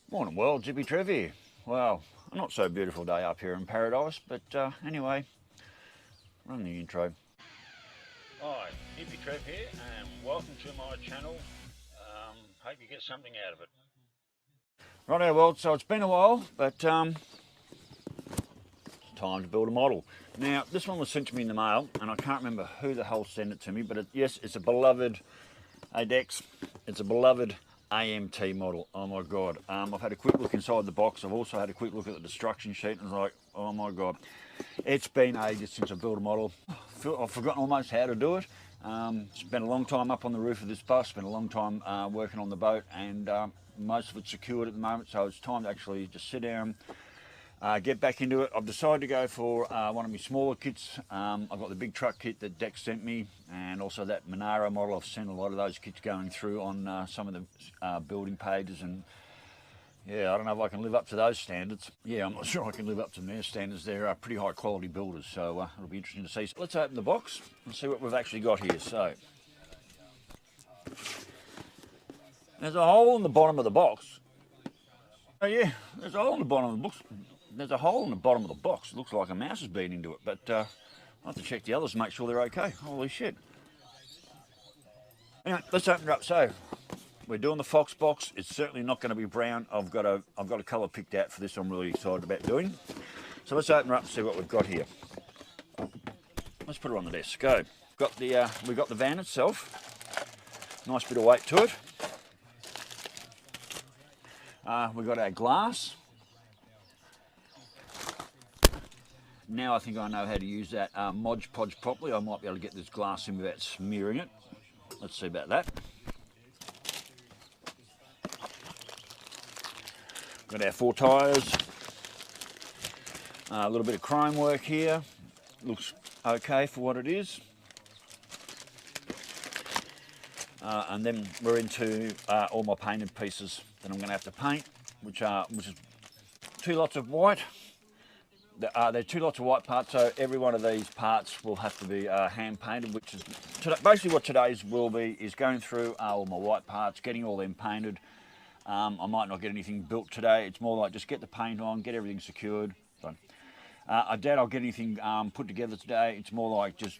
Morning world, Hippy Trev here. Well, a not so beautiful day up here in paradise, but anyway, run the intro. Hi, Hippy Trev here, and welcome to my channel. Hope you get something out of it. Right, world, so it's been a while, but time to build a model. Now, this one was sent to me in the mail, and I can't remember who the hell sent it to me, but yes, it's a beloved ADEX. It's a beloved AMT model. Oh my god. I've had a quick look inside the box. I've also had a quick look at the destruction sheet, and it's like, oh my god, it's been ages since I built a model. I've forgotten almost how to do it. Spent a long time up on the roof of this bus, spent a long time working on the boat, and most of it's secured at the moment, so it's time to actually just sit down, get back into it. I've decided to go for one of my smaller kits. I've got the big truck kit that Dex sent me, and also that Monaro model. I've seen a lot of those kits going through on some of the building pages, and yeah, I don't know if I can live up to those standards. Yeah, I'm not sure I can live up to their standards. They're pretty high quality builders, so it'll be interesting to see. So let's open the box and see what we've actually got here. So there's a hole in the bottom of the box. Oh yeah, there's a hole in the bottom of the box. There's a hole in the bottom of the box. It looks like a mouse has been into it, but I'll have to check the others and make sure they're okay. Holy shit. Anyway, let's open it up. So we're doing the Fox box. It's certainly not going to be brown. I've got a colour picked out for this I'm really excited about doing. So let's open it up and see what we've got here. Let's put it on the desk. Go. We've got the van itself. Nice bit of weight to it. We've got our glass. Now I think I know how to use that Mod Podge properly. I might be able to get this glass in without smearing it. Let's see about that. Got our 4 tyres. A little bit of chrome work here. Looks okay for what it is. And then we're into all my painted pieces that I'm going to have to paint, which is 2 lots of white. There are 2 lots of white parts, so every one of these parts will have to be hand painted, which is basically what today's will be, is going through all my white parts, getting all them painted. I might not get anything built today. It's more like just get the paint on, get everything secured. So, I doubt I'll get anything put together today. It's more like just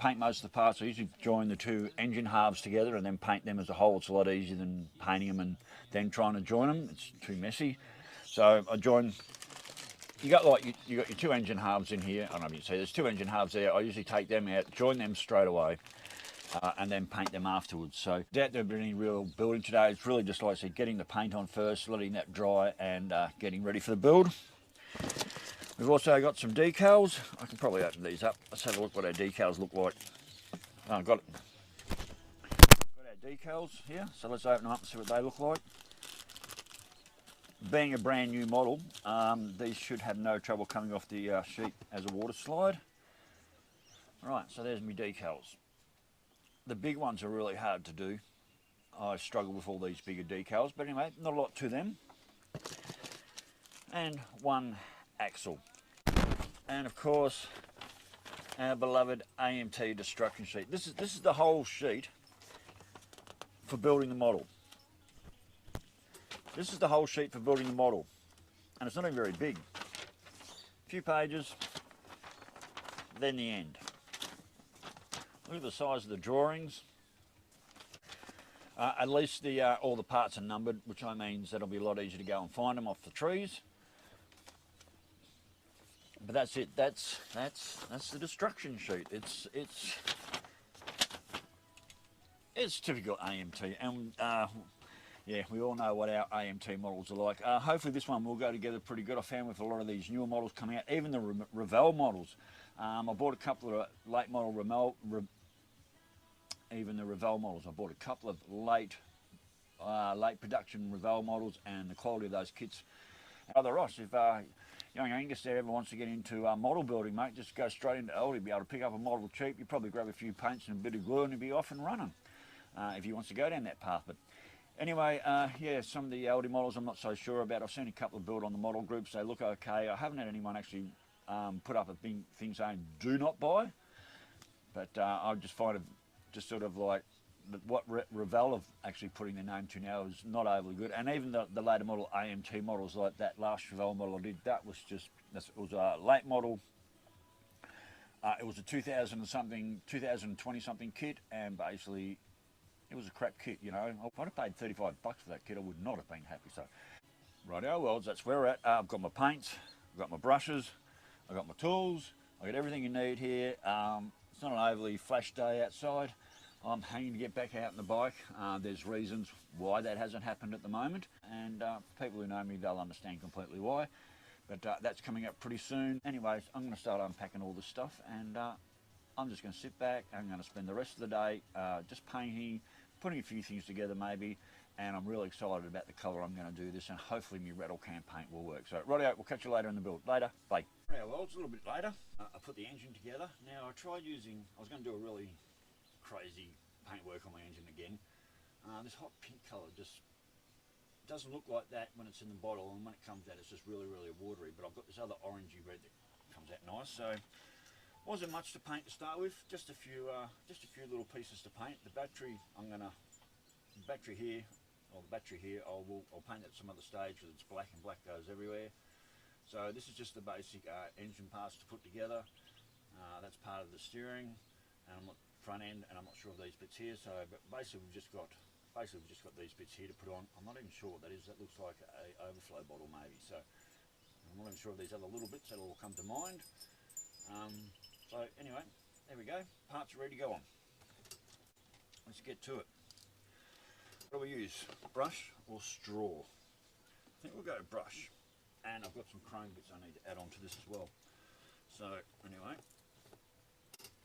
paint most of the parts. I usually join the 2 engine halves together and then paint them as a whole. It's a lot easier than painting them and then trying to join them. It's too messy. So I join. You got your 2 engine halves in here. I don't know if you can see. There's 2 engine halves there. I usually take them out, join them straight away, and then paint them afterwards. So doubt there'll be any real building today. It's really just like I said, getting the paint on first, letting that dry, and getting ready for the build. We've also got some decals. I can probably open these up. Let's have a look what our decals look like. Got our decals here. So let's open them up and see what they look like. Being a brand new model, these should have no trouble coming off the sheet as a water slide. Right, so there's my decals. The big ones are really hard to do. I struggle with all these bigger decals, but anyway, not a lot to them. And 1 axle. And of course, our beloved AMT destruction sheet. This is the whole sheet for building the model. This is the whole sheet for building the model, and it's not even very big. A few pages, then the end. Look at the size of the drawings. At least all the parts are numbered, which means that'll be a lot easier to go and find them off the trees. But that's it. That's the destruction sheet. It's typical AMT, and yeah, we all know what our AMT models are like. Hopefully this one will go together pretty good. I found with a lot of these newer models coming out, even the Revell models. I bought a couple of late model even the Revell models. I bought a couple of late production Revell models, and the quality of those kits. Other Ross, if young Angus there ever wants to get into model building, mate, just go straight into Aldi. Be able to pick up a model cheap. You probably grab a few paints and a bit of glue, and you'll be off and running. If he wants to go down that path, but. Anyway, yeah, some of the Aldi models I'm not so sure about. I've seen a couple of built on the model groups. They look okay. I haven't had anyone actually put up a thing saying do not buy. But I just find it just sort of like what Revell have actually putting their name to now is not overly good. And even the later model AMT models, like that last Revell model I did, that was just, it was a late model. It was a 2000 and something, 2020 something kit, and basically it was a crap kit, you know. If I'd have paid $35 for that kit, I would not have been happy. So, rightio, well, that's where we're at. I've got my paints, I've got my brushes, I've got my tools, I've got everything you need here. It's not an overly flash day outside. I'm hanging to get back out on the bike. There's reasons why that hasn't happened at the moment, and people who know me, they'll understand completely why. But that's coming up pretty soon. Anyways, I'm going to start unpacking all this stuff, and I'm just going to sit back. I'm going to spend the rest of the day just painting, putting a few things together maybe, and I'm really excited about the colour I'm going to do this, and hopefully my rattle can paint will work. So rightio, we'll catch you later in the build. Later, bye. Yeah, well, it's a little bit later. I put the engine together. Now I tried using, I was going to do a really crazy paintwork on my engine again. This hot pink colour just doesn't look like that when it's in the bottle, and when it comes out it's just really watery, but I've got this other orangey red that comes out nice. So wasn't much to paint to start with, just a few little pieces to paint. The battery, I'll paint at some other stage because it's black, and black goes everywhere. So this is just the basic engine parts to put together. That's part of the steering, and I'm not front end, and I'm not sure of these bits here. So, but basically we've just got these bits here to put on. I'm not even sure what that is. That looks like a overflow bottle maybe. So I'm not even sure of these other little bits that'll all come to mind. So anyway, there we go. Parts are ready to go on. Let's get to it. What do we use? Brush or straw? I think we'll go brush. And I've got some chrome bits I need to add on to this as well. So anyway,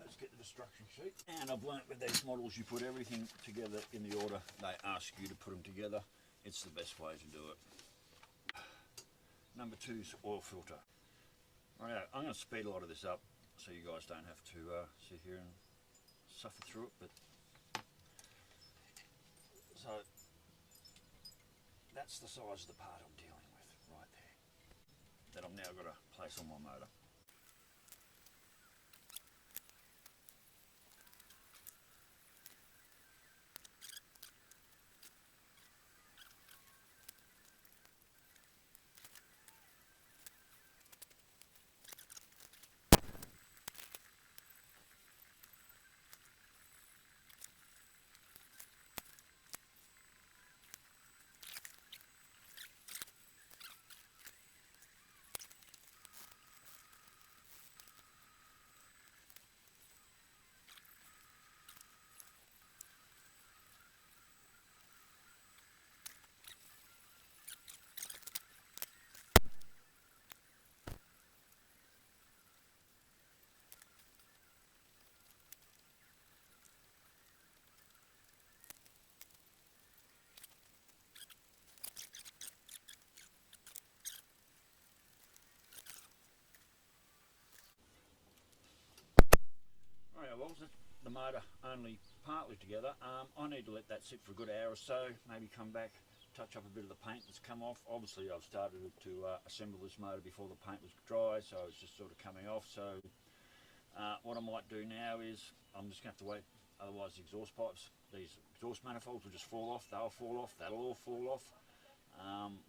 let's get the instruction sheet. And I've learnt with these models, you put everything together in the order they ask you to put them together. It's the best way to do it. Number 2 is oil filter. Right, I'm going to speed a lot of this up so you guys don't have to sit here and suffer through it. But so that's the size of the part I'm dealing with right there, that I've now got to place on my motor. Well, the motor only partly together. I need to let that sit for a good hour or so, maybe come back, touch up a bit of the paint that's come off. Obviously I've started to assemble this motor before the paint was dry, so it's just sort of coming off. So what I might do now is I'm just going to have to wait, otherwise the exhaust pipes, these exhaust manifolds will just fall off, they'll fall off, that'll all fall off.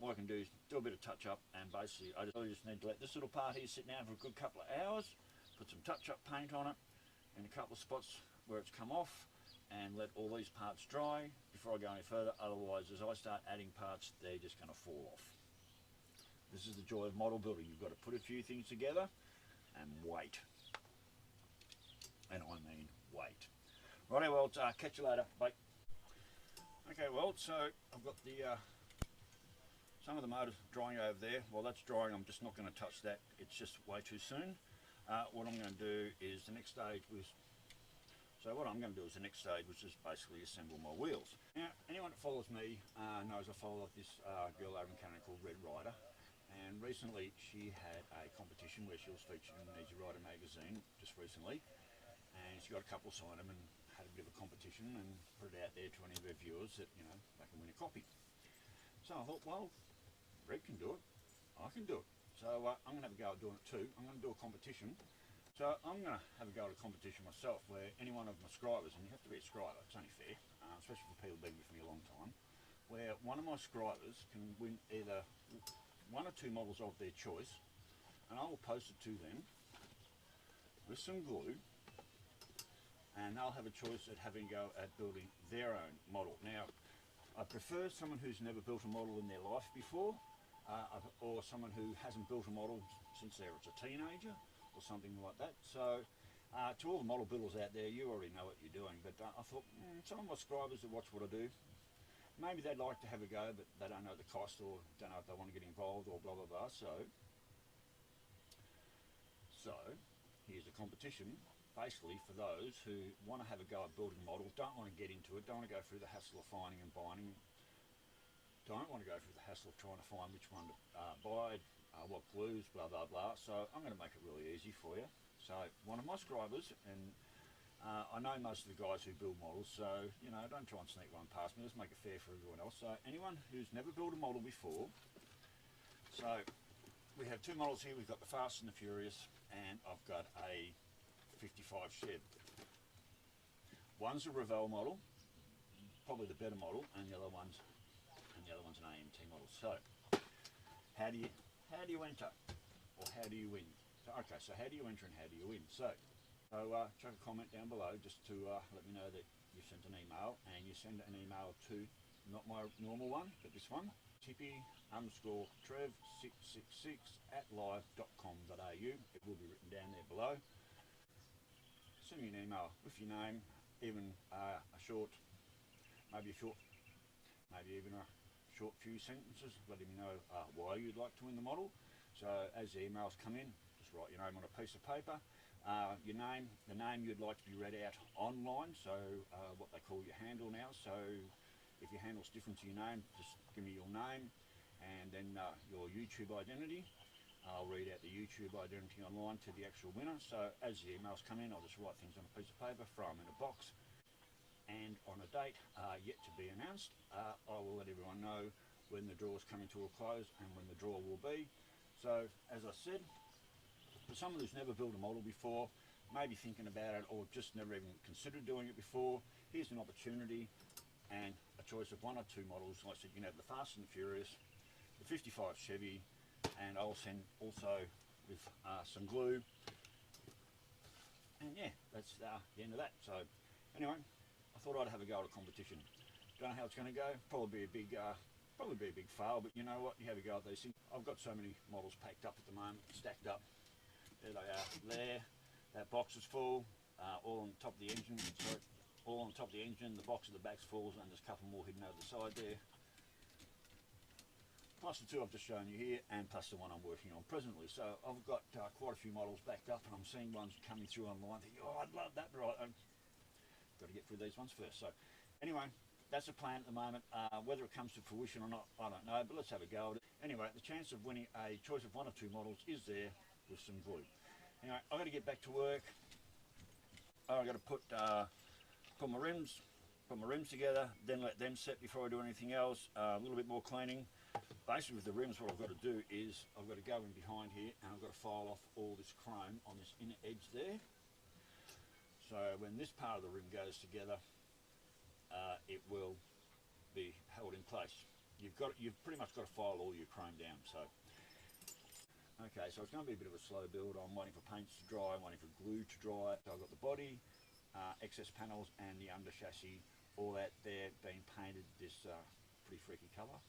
What I can do is do a bit of touch up, and basically I just need to let this little part here sit down for a good couple of hours, put some touch up paint on it in a couple of spots where it's come off, and let all these parts dry before I go any further. Otherwise, as I start adding parts, they're just going to fall off. This is the joy of model building. You've got to put a few things together and wait. And I mean wait. Righto, well, catch you later. Bye. Okay, well, so I've got the some of the motor's drying over there. While that's drying, I'm just not going to touch that. It's just way too soon. What I'm going to do is the next stage was, which is basically assemble my wheels. Now, anyone that follows me knows I follow this girl over in Canada called Red Rider, and recently she had a competition where she was featured in the Easy Rider magazine just recently, and she got a couple sign them and had a bit of a competition and put it out there to any of her viewers that, you know, they can win a copy. So I thought, well, Red can do it, I can do it. So I'm going to have a go at doing it too. I'm going to do a competition. So I'm going to have a go at a competition myself where any one of my subscribers, and you have to be a subscriber, it's only fair, especially for people who've been with me a long time, where one of my subscribers can win either one or two models of their choice, and I will post it to them with some glue, and they'll have a choice at having a go at building their own model. Now, I prefer someone who's never built a model in their life before, or someone who hasn't built a model since they were a teenager, or something like that. So to all the model builders out there, you already know what you're doing, but I thought some of my subscribers that watch what I do, maybe they'd like to have a go, but they don't know the cost or don't know if they want to get involved or blah blah blah. So here's a competition basically for those who want to have a go at building a model, don't want to get into it, don't want to go through the hassle of finding and binding, don't want to go through the hassle of trying to find which one to buy, what glues, blah blah blah. So I'm going to make it really easy for you. So one of my subscribers, and I know most of the guys who build models, so you know, don't try and sneak one past me, let's make it fair for everyone else. So anyone who's never built a model before, so we have two models here. We've got the Fast and the Furious, and I've got a 55 Chev. One's a Revell model, probably the better model, and the other one's an AMT model. So how do you enter, or how do you win? So, okay, so how do you enter and how do you win? So chuck a comment down below just to let me know that you sent an email, and you send an email to not my normal one, but this one, Hippy_Trev666@live.com.au. It will be written down there below. Send me an email with your name, even maybe even a short few sentences letting me know why you'd like to win the model. So as the emails come in, just write your name on a piece of paper, your name, the name you'd like to be read out online, so what they call your handle now. So if your handle's different to your name, just give me your name and then your YouTube identity. I'll read out the YouTube identity online to the actual winner. So as the emails come in, I'll just write things on a piece of paper, throw them in a box, and on a date yet to be announced, I will let everyone know when the draw is coming to a close and when the draw will be. So as I said, for someone who's never built a model before, maybe thinking about it or just never even considered doing it before, here's an opportunity and a choice of one or two models. Like I said, you can have the Fast and the Furious, the 55 Chevy, and I'll send also with some glue. And yeah, that's the end of that. So anyway, I thought I'd have a go at a competition. Don't know how it's going to go. Probably be a big fail, but you know what? You have a go at these things. I've got so many models packed up at the moment, stacked up. There they are. There, that box is full. All on top of the engine. Sorry, all on top of the engine. The box at the back's full, and there's a couple more hidden over the side there. Plus the two I've just shown you here, and plus the one I'm working on presently. So I've got quite a few models backed up, and I'm seeing ones coming through online. Thinking, oh, I'd love that, but I've got to get through these ones first. So anyway, that's the plan at the moment. Whether it comes to fruition or not, I don't know, but let's have a go at it. Anyway, the chance of winning a choice of one or two models is there with some glue. Anyway, I've got to get back to work. I've got to put my rims together, then let them set before I do anything else. A little bit more cleaning. Basically with the rims, what I've got to do is I've got to go in behind here and I've got to file off all this chrome on this inner edge there. So when this part of the rim goes together, it will be held in place. You've pretty much got to file all your chrome down. So okay, so it's going to be a bit of a slow build. I'm waiting for paints to dry, I'm waiting for glue to dry. So I've got the body, excess panels, and the under chassis, all that there being painted this pretty freaky colour.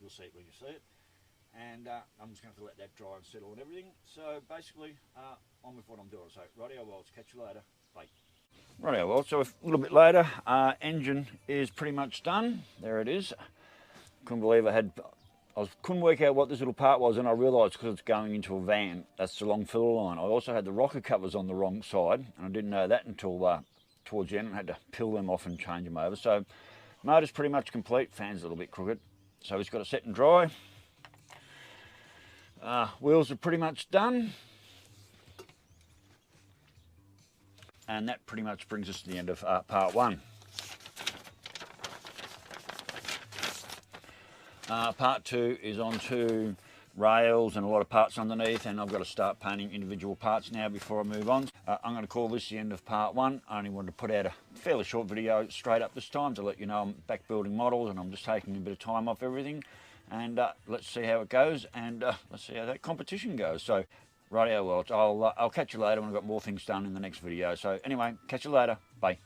You'll see it when you see it, and I'm just going to let that dry and settle and everything. So basically, on with what I'm doing. So rightio, well, I'll catch you later. Bye. Rightio, well, so a little bit later, engine is pretty much done. There it is. Couldn't believe couldn't work out what this little part was, and I realised because it's going into a van, that's the long filler line. I also had the rocker covers on the wrong side, and I didn't know that until towards the end, and had to peel them off and change them over. So motor's pretty much complete. Fan's a little bit crooked. So it's got to set and dry. Wheels are pretty much done. And that pretty much brings us to the end of part one. Part two is on to rails and a lot of parts underneath, and I've got to start painting individual parts now before I move on. I'm going to call this the end of part 1. I only wanted to put out a fairly short video straight up this time to let you know I'm back building models and I'm just taking a bit of time off everything, and let's see how it goes, and let's see how that competition goes. So rightio, well, I'll catch you later when I've got more things done in the next video. So anyway, catch you later. Bye.